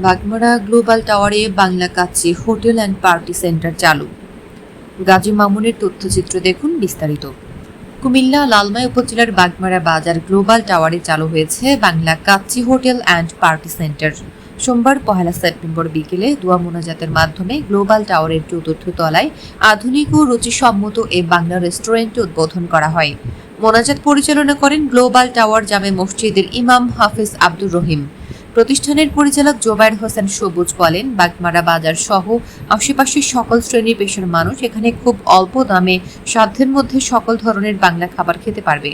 Bagmara global টাওয়ারে Bangla kacchi hotel and party centre চালু। গাজী মামুনের তথ্যচিত্র দেখুন বিস্তারিত। কুমিল্লা লালমাই উপজেলার বাগমারা বাজার গ্লোবাল টাওয়ারে চালু হয়েছে Bangla kacchi hotel and party centre. সোমবার 1 সেপ্টেম্বর বিকেলে দোয়া মোনাজাতের মাধ্যমে গ্লোবাল টাওয়ারের ৪র্থ তলায় আধুনিক ও রুচিসম্মত এ বাংলা রেস্টুরেন্ট উদ্বোধন করা হয়। মোনাজাত পরিচালনা করেন গ্লোবাল টাওয়ার জামে মসজিদের ইমাম হাফিজ আব্দুর রহিম। প্রতিষ্ঠানের পরিচালক জোবায়ের হোসেন সবুজ বলেন, বাগমারা বাজার সহ আশেপাশের সকল শ্রেণী পেশার মানুষ এখানে খুব অল্প দামে সাধ্যের মধ্যে সকল ধরনের বাংলা খাবার খেতে পারবে।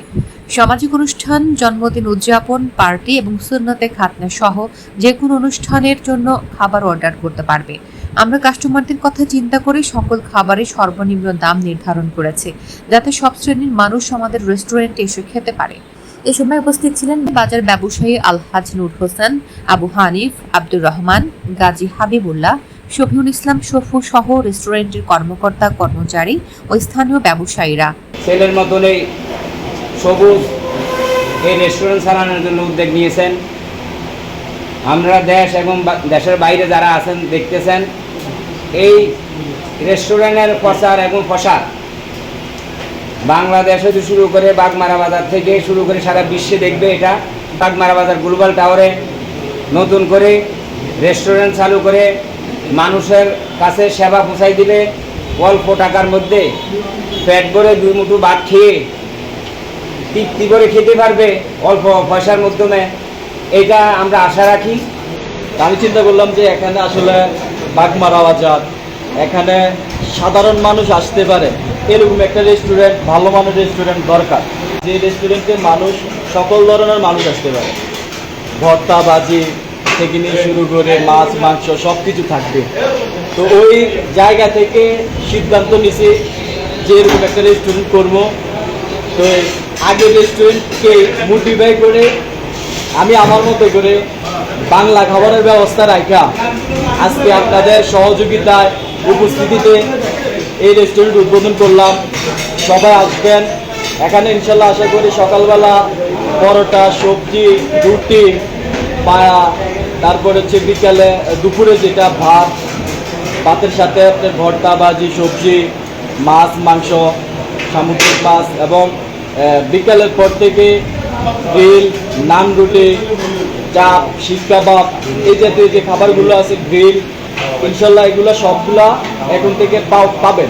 সামাজিক অনুষ্ঠান, জন্মদিন উদযাপন, পার্টি এবং সুন্নতে খাতনা সহ যে কোনো অনুষ্ঠানের জন্য খাবার অর্ডার করতে পারবে। আমরা কাস্টমারদের কথা চিন্তা করে সকল খাবারের সর্বনিম্ন দাম নির্ধারণ করেছি, যাতে সব শ্রেণীর মানুষ আমাদের রেস্টুরেন্টে এসে খেতে পারে। এ সময় উপস্থিত ছিলেন বাজার ব্যবসায়ী আলহাজ নূর হোসেন, আবু হানিফ, আব্দুর রহমান, গাজী হাবিবুল্লাহ, শফিউল ইসলাম সফু সহ রেস্টুরেন্টের কর্মকর্তা কর্মচারী ও স্থানীয় ব্যবসায়ীরা। ছেলের মতনই সবুজ এই রেস্টুরেন্ট চালানোর জন্য উদ্যোগ নিয়েছেন। আমরা দেশ এবং দেশের বাইরে যারা আছেন দেখতেছেন, এই রেস্টুরেন্টের প্রচার এবং প্রসার বাংলাদেশ হতে শুরু করে বাগমারা বাজার থেকে শুরু করে সারা বিশ্বে দেখবে। এটা বাগমারা বাজার গ্লোবাল টাওয়ারে নতুন করে রেস্টুরেন্ট চালু করে মানুষের কাছে সেবা পৌঁছাই দিলে অল্প টাকার মধ্যে পেট ভরে 2 মুঠো ভাত খেয়ে তৃপ্তি করে খেতে পারবে অল্প পয়সার মাধ্যমে। এটা আমরা আশা রাখি। আমি চিন্তা করলাম যে এখানে আসলে বাগমারা বাজার, এখানে সাধারণ মানুষ আসতে পারে এরকম একটা রেস্টুরেন্ট, ভালো মানের রেস্টুরেন্ট দরকার, যে রেস্টুরেন্টে মানুষ সকল ধরনের মানুষ আসতে পারে। ভর্তা ভাজি থেকে নিয়ে শুরু করে মাছ মাংস সব কিছু থাকবে। তো ওই জায়গা থেকে সিদ্ধান্ত নিছি যে এরকম একটা রেস্টুরেন্ট করবো। তো আগে রেস্টুরেন্টকে মোটিফাই করে আমি আমার মতো করে বাংলা খাবারের ব্যবস্থা রাখা আজকে আপনাদের সহযোগিতায় উপস্থিতিতে এই রেস্টুরেন্ট উদ্বোধন করলাম। সবাই আসবেন এখানে ইনশাল্লাহ। আশা করি সকালবেলা পরোটা, সবজি, রুটি, পায়া, তারপরে হচ্ছে বিকালে দুপুরে যেটা ভাতের সাথে আপনার ভর্তা ভাজি, সবজি, মাছ মাংস, সামুদ্রিক মাছ, এবং বিকালের পর থেকে গ্রিল, নান রুটি, চাপ, শিক কাবাব, এই জাতীয় যে খাবারগুলো আছে, গ্রিল, ইনশাল্লাহ এগুলো সবগুলা এখন থেকে পাবেন।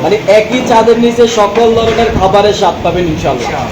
মানে একই চাঁদের নিচে সকল ধরনের খাবারের স্বাদ পাবেন ইনশাল্লাহ।